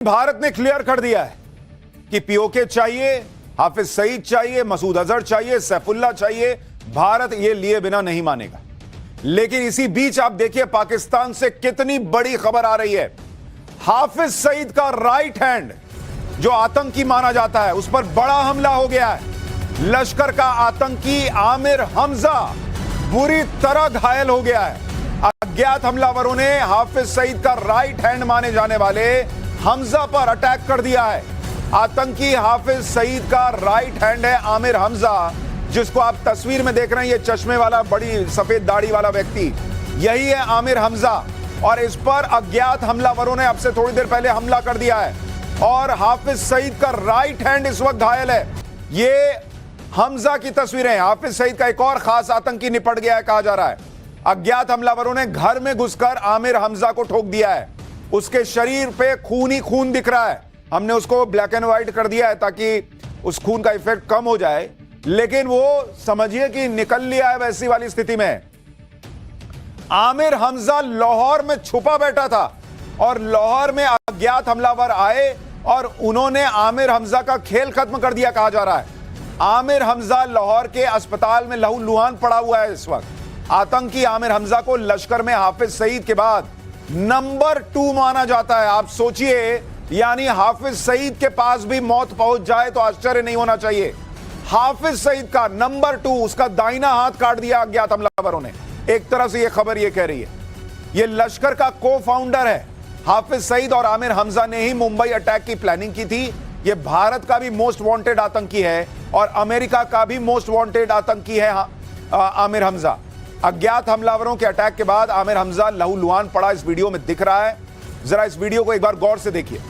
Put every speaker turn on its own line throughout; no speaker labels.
भारत ने क्लियर कर दिया है कि पीओके चाहिए, हाफिज सईद चाहिए, मसूद अजहर चाहिए, सैफुल्लाह चाहिए, भारत ये लिए बिना नहीं मानेगा। लेकिन इसी बीच आप देखिए पाकिस्तान से कितनी बड़ी खबर आ रही है। हाफिज सईद का राइट हैंड जो आतंकी माना जाता है, उस पर बड़ा हमला हो गया है। लश्कर का आतंकी आमिर हमजा बुरी तरह घायल हो गया है। अज्ञात हमलावरों ने हाफिज सईद का राइट हैंड माने जाने वाले हमजा पर अटैक कर दिया है। आतंकी हाफिज सईद का राइट हैंड है आमिर हमजा, जिसको आप तस्वीर में देख रहे हैं। ये चश्मे वाला, बड़ी सफेद दाढ़ी वाला व्यक्ति, यही है आमिर हमजा। और इस पर अज्ञात हमलावरों ने अब से थोड़ी देर पहले हमला कर दिया है और हाफिज सईद का राइट हैंड इस वक्त घायल है। ये हमजा की तस्वीरें। हाफिज सईद का एक और खास आतंकी निपट गया है, कहा जा रहा है। अज्ञात हमलावरों ने घर में घुसकर आमिर हमजा को ठोक दिया है। उसके शरीर पे खून ही खून दिख रहा है। हमने उसको ब्लैक एंड व्हाइट कर दिया है ताकि उस खून का इफेक्ट कम हो जाए, लेकिन वो समझिए कि निकल लिया है वैसी वाली स्थिति में। आमिर हमजा लाहौर में छुपा बैठा था और लाहौर में अज्ञात हमलावर आए और उन्होंने आमिर हमजा का खेल खत्म कर दिया, कहा जा रहा है। आमिर हमजा लाहौर के अस्पताल में लहूलुहान पड़ा हुआ है इस वक्त। आतंकी आमिर हमजा को लश्कर में हाफिज सईद के बाद नंबर 2 माना जाता है। आप सोचिए, यानी हाफिज सईद के पास भी मौत पहुंच जाए तो आश्चर्य नहीं होना चाहिए। हाफिज सईद का नंबर 2, उसका दाहिना हाथ काट दिया अज्ञात हमलावरों ने। एक तरह से यह खबर यह कह रही है, यह लश्कर का को फाउंडर है। हाफिज सईद और आमिर हमजा ने ही मुंबई अटैक की प्लानिंग की थी। यह भारत का भी मोस्ट वांटेड आतंकी है और अमेरिका का भी मोस्ट वांटेड आतंकी है आमिर हमजा। अज्ञात हमलावरों के अटैक के बाद आमिर हमजा लहूलुहान पड़ा, इस वीडियो में दिख रहा है। जरा इस वीडियो को एक बार गौर से देखिए।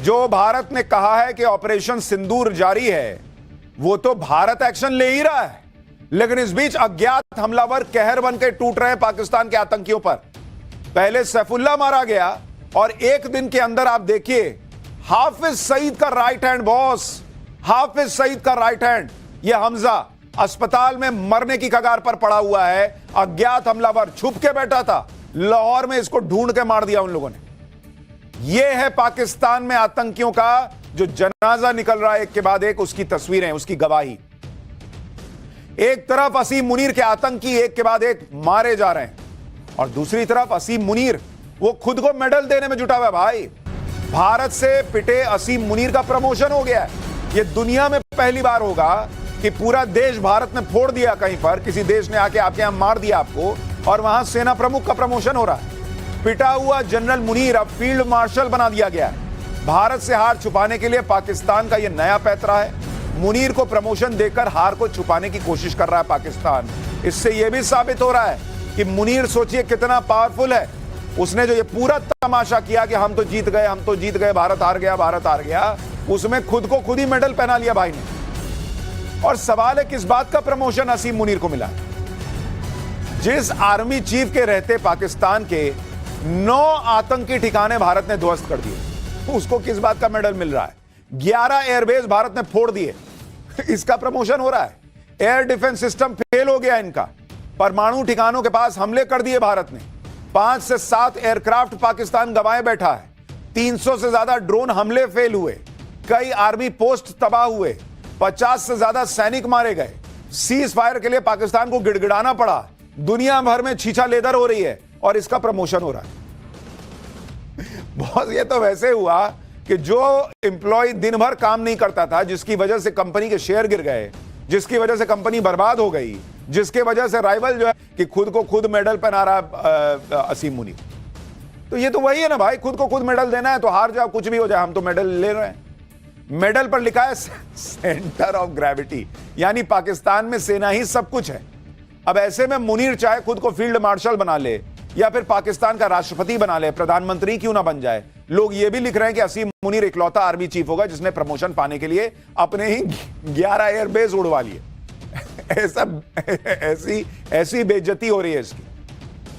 जो भारत ने कहा है कि ऑपरेशन सिंदूर जारी है, वो तो भारत एक्शन ले ही रहा है, लेकिन इस बीच अज्ञात हमलावर कहर बन के टूट रहे हैं पाकिस्तान के आतंकियों पर। पहले सैफुल्लाह मारा गया और एक दिन के अंदर आप देखिए हाफिज सईद का right hand, boss Hafiz Saeed का राइट हैंड, यह हमजा अस्पताल में मरने की कगार पर पड़ा हुआ है। अज्ञात हमलावर छुप के बैठा था, लाहौर में इसको ढूंढ के मार दिया उन लोगों ने। यह है पाकिस्तान में आतंकियों का जो जनाजा निकल रहा है एक के बाद एक, उसकी तस्वीरें, उसकी गवाही। एक तरफ असीम मुनीर के आतंकी एक के बाद एक मारे जा रहे हैं और दूसरी तरफ असीम मुनीर वो खुद को मेडल देने में जुटा हुआ है। भाई, भारत से पिटे असीम मुनीर का प्रमोशन हो गया है। यह दुनिया में पहली बार होगा कि पूरा देश भारत ने फोड़ दिया, कहीं पर किसी देश ने आके आपके यहां मार दिया आपको, और वहां सेना प्रमुख का प्रमोशन हो रहा है। पिटा हुआ जनरल मुनीर अब फील्ड मार्शल बना दिया गया है। भारत से हार छुपाने के लिए पाकिस्तान का यह नया पैंतरा है। मुनीर को प्रमोशन देकर हार को छुपाने की कोशिश कर रहा है पाकिस्तान। इससे यह भी साबित हो रहा है कि मुनीर, सोचिए कितना पावरफुल है। उसने जो ये पूरा तमाशा किया कि हम तो जीत गए, हम तो जीत गए, भारत हार गया, भारत हार गया, उसमें खुद को खुद ही मेडल पहना लिया भाई ने। और सवाल है किस बात का प्रमोशन असीम मुनीर को मिला? जिस आर्मी चीफ के रहते पाकिस्तान के 9 आतंकी ठिकाने भारत ने ध्वस्त कर दिए, उसको किस बात का मेडल मिल रहा है? 11 एयरबेस भारत ने फोड़ दिए, इसका प्रमोशन हो रहा है। एयर डिफेंस सिस्टम फेल हो गया इनका। परमाणु ठिकानों के पास हमले कर दिए भारत ने। 5 से 7 एयरक्राफ्ट पाकिस्तान गंवाए बैठा है। 300 से ज्यादा ड्रोन हमले फेल हुए। कई आर्मी पोस्ट तबाह हुए। 50 से ज्यादा सैनिक मारे गए। सीज फायर के लिए पाकिस्तान को गिड़गिड़ाना पड़ा। दुनिया भर में छीछा लेदर हो रही है और इसका प्रमोशन हो रहा है। बहुत, ये तो वैसे हुआ कि जो एम्प्लॉय दिन भर काम नहीं करता था, जिसकी वजह से कंपनी के शेयर गिर गए, जिसकी वजह से कंपनी बर्बाद हो गई, जिसके वजह से राइवल जो है कि खुद को खुद मेडल पहना रहा असीम मुनीर। तो ये तो वही है ना भाई, खुद को खुद मेडल देना है तो हार जाओ, कुछ भी हो जाए, हम तो मेडल ले रहे हैं। मेडल पर लिखा है सेंटर ऑफ ग्रेविटी, यानी पाकिस्तान में सेना ही सब कुछ है। अब ऐसे में मुनीर चाहे खुद को फील्ड मार्शल बना ले या फिर पाकिस्तान का राष्ट्रपति बना ले, प्रधानमंत्री क्यों ना बन जाए, लोग ये भी लिख रहे हैं कि असीम मुनीर इकलौता आर्मी चीफ होगा जिसने प्रमोशन पाने के लिए अपने ही 11 एयरबेस उड़वा लिए। ऐसी बेइज्जती हो रही है इसकी।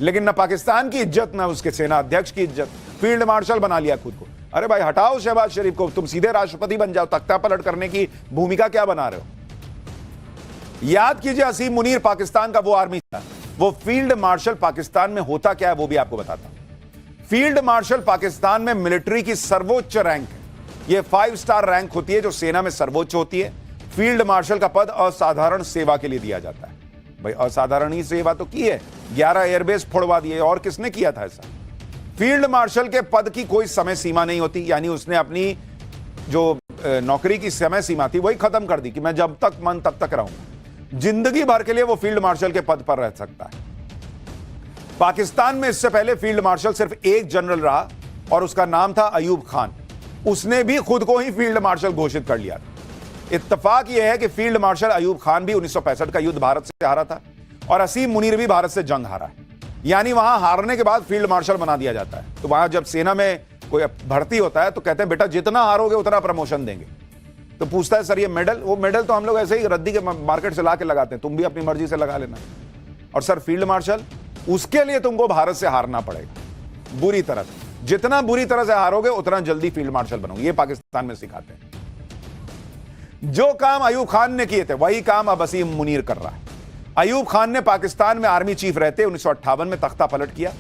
लेकिन ना पाकिस्तान की इज्जत, ना उसके सेना अध्यक्ष की इज्जत, फील्ड मार्शल बना लिया खुद को। अरे भाई हटाओ शहबाज शरीफ को, तुम सीधे राष्ट्रपति बन जाओ। तख्ता पलट करने की भूमिका क्या बना रहे हो? याद कीजिए, असीम मुनीर पाकिस्तान का वो आर्मी था। वो फील्ड मार्शल पाकिस्तान में होता क्या है वो भी आपको बताता हूं। फील्ड मार्शल पाकिस्तान में मिलिट्री की सर्वोच्च रैंक है। यह 5 स्टार रैंक होती है जो सेना में सर्वोच्च होती है। फील्ड मार्शल का पद असाधारण सेवा के लिए दिया जाता है। भाई असाधारण ही सेवा तो की है, 11 एयरबेस फोड़वा दिए, और किसने किया था ऐसा? फील्ड मार्शल के पद की कोई समय सीमा नहीं होती, यानी उसने अपनी जो नौकरी की समय सीमा थी वही खत्म कर दी कि मैं जब तक मन तब तक रहूंगा। जिंदगी भर के लिए वो फील्ड मार्शल के पद पर रह सकता है। पाकिस्तान में इससे पहले फील्ड मार्शल सिर्फ एक जनरल रहा और उसका नाम था अयूब खान। उसने भी खुद को ही फील्ड मार्शल घोषित कर लिया। इत्तेफाक यह है कि फील्ड मार्शल अयूब खान भी 1965 का युद्ध भारत से हारा था और असीम मुनीर भी भारत से जंग हारा है। यानी वहां हारने के बाद फील्ड मार्शल बना दिया जाता है। तो वहां जब सेना में कोई भर्ती होता है तो कहते हैं बेटा जितना हारोगे उतना प्रमोशन देंगे। तो पूछता है सर ये मेडल? वो मेडल तो हम लोग ऐसे ही रद्दी के मार्केट से ला के लगाते हैं, तुम भी अपनी मर्जी से लगा लेना। और सर फील्ड मार्शल, उसके लिए तुमको भारत से हारना पड़ेगा बुरी तरह से। जितना बुरी तरह से हारोगे उतना जल्दी फील्ड मार्शल बनोगे। ये पाकिस्तान में सिखाते हैं। जो काम अयूब खान ने किए थे वही काम अब असीम मुनीर कर रहा है। अयूब खान ने पाकिस्तान में आर्मी चीफ रहते 1958 में तख्ता पलट किया,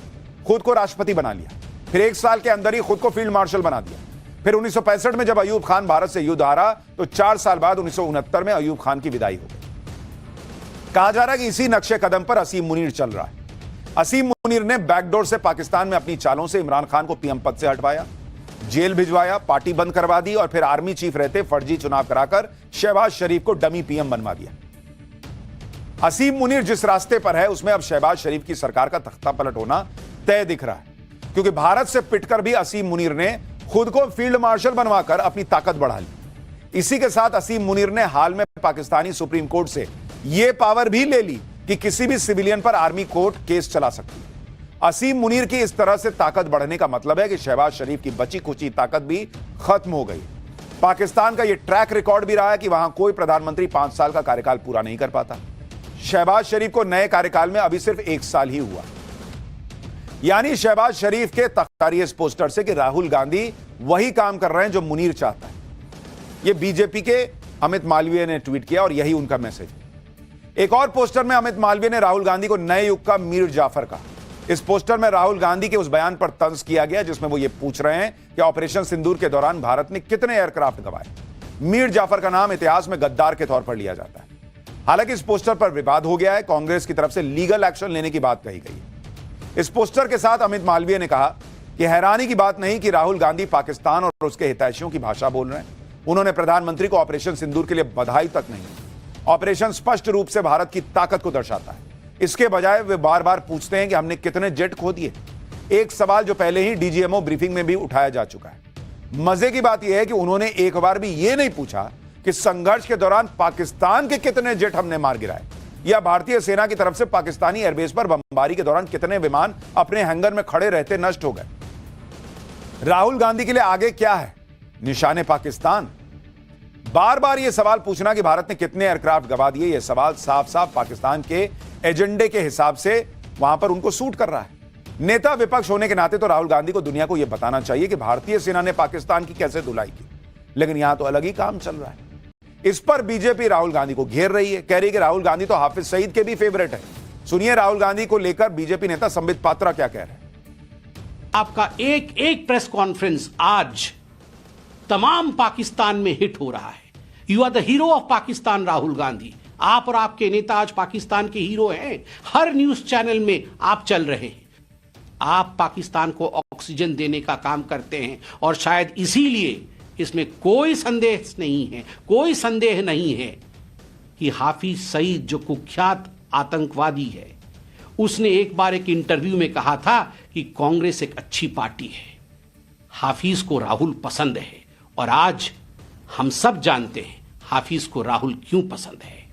खुद को राष्ट्रपति बना लिया, फिर 1 साल के अंदर ही खुद को फील्ड मार्शल बना दिया। फिर 1965 में जब अयूब खान भारत से युद्ध हारा तो 4 साल बाद 1969 में अयूब खान की विदाई हो गई। कहा जा रहा है कि इसी नक्शे कदम पर असीम मुनीर चल रहा है। असीम मुनीर ने बैकडोर से पाकिस्तान में अपनी चालों से इमरान खान को पीएम पद से हटवाया, जेल भिजवाया, पार्टी बंद करवा दी और फिर आर्मी चीफ रहते फर्जी चुनाव कराकर शहबाज शरीफ को डमी पीएम बनवा दिया। असीम मुनीर जिस रास्ते पर है उसमें अब शहबाज शरीफ की सरकार का तख्ता पलट होना तय दिख रहा है, क्योंकि भारत से पिटकर भी असीम मुनीर ने खुद को फील्ड मार्शल बनवाकर अपनी ताकत बढ़ा ली। इसी के साथ असीम मुनीर ने हाल में पाकिस्तानी सुप्रीम कोर्ट से यह पावर भी ले ली कि किसी भी सिविलियन पर आर्मी कोर्ट केस चला सकती है। असीम मुनीर की इस तरह से ताकत बढ़ने का मतलब है कि शहबाज शरीफ की बची खुची ताकत भी खत्म हो गई। पाकिस्तान का यह ट्रैक रिकॉर्ड भी रहा है कि वहां कोई प्रधानमंत्री 5 साल का कार्यकाल पूरा नहीं कर पाता। शहबाज शरीफ को नए कार्यकाल में अभी सिर्फ 1 साल ही हुआ। यानी शहबाज शरीफ के तख्तारी इस पोस्टर से कि राहुल गांधी वही काम कर रहे हैं जो मुनीर चाहता है। यह बीजेपी के अमित मालवीय ने ट्वीट किया और यही उनका मैसेज। एक और पोस्टर में अमित मालवीय ने राहुल गांधी को नए युग का मीर जाफर कहा। इस पोस्टर में राहुल गांधी के उस बयान पर तंज किया गया जिसमें वो ये पूछ रहे हैं कि ऑपरेशन सिंदूर के दौरान भारत ने कितने एयरक्राफ्ट गंवाए। मीर जाफर का नाम इतिहास में गद्दार के तौर पर लिया जाता है। हालांकि इस पोस्टर पर विवाद हो गया है, कांग्रेस की तरफ से लीगल एक्शन लेने की बात कही गई है। इस पोस्टर के साथ अमित मालवीय ने कहा कि हैरानी की बात नहीं कि राहुल गांधी पाकिस्तान और उसके हितैषियों की भाषा बोल रहे हैं। उन्होंने प्रधानमंत्री को ऑपरेशन सिंदूर के लिए बधाई तक नहीं दी। ऑपरेशन स्पष्ट रूप से भारत की ताकत को दर्शाता है। इसके बजाय वे बार बार पूछते हैं कि हमने कितने जेट खो दिए, एक सवाल जो पहले ही डीजीएमओ ब्रीफिंग में भी उठाया जा चुका है। मजे की बात यह है कि उन्होंने एक बार भी यह नहीं पूछा कि संघर्ष के दौरान पाकिस्तान के कितने जेट हमने मार गिराए या भारतीय सेना की तरफ से पाकिस्तानी एयरबेस पर बमबारी के दौरान कितने विमान अपने हैंगर में खड़े रहते नष्ट हो गए। राहुल गांधी के लिए आगे क्या है? निशाने पाकिस्तान। बार बार यह सवाल पूछना कि भारत ने कितने एयरक्राफ्ट गंवा दिए, यह सवाल साफ साफ पाकिस्तान के एजेंडे के हिसाब से वहां पर उनको सूट कर रहा है। नेता विपक्ष होने के नाते तो राहुल गांधी को दुनिया को यह बताना चाहिए कि भारतीय सेना ने पाकिस्तान की कैसे धुलाई की, लेकिन यहां तो अलग ही काम चल रहा है। इस पर बीजेपी राहुल गांधी को घेर रही है, कह रही है कि राहुल गांधी तो हाफिज सईद के भी फेवरेट है। सुनिए राहुल गांधी को लेकर बीजेपी नेता संबित पात्रा क्या कह रहे हैं।
आपका एक एक प्रेस कॉन्फ्रेंस आज तमाम पाकिस्तान में हिट हो रहा है। You are the hero of Pakistan Rahul Gandhi. आप और आपके नेता आज पाकिस्तान के हीरो हैं। हर न्यूज चैनल में आप चल रहे हैं। आप पाकिस्तान को ऑक्सीजन देने का काम करते हैं और शायद इसीलिए इसमें कोई संदेह नहीं है कि हाफिज सईद जो कुख्यात आतंकवादी है, उसने एक बार एक इंटरव्यू में कहा था कि कांग्रेस एक अच्छी पार्टी है, हाफिज को राहुल पसंद है। और आज हम सब जानते हैं हाफिज को राहुल क्यों पसंद है।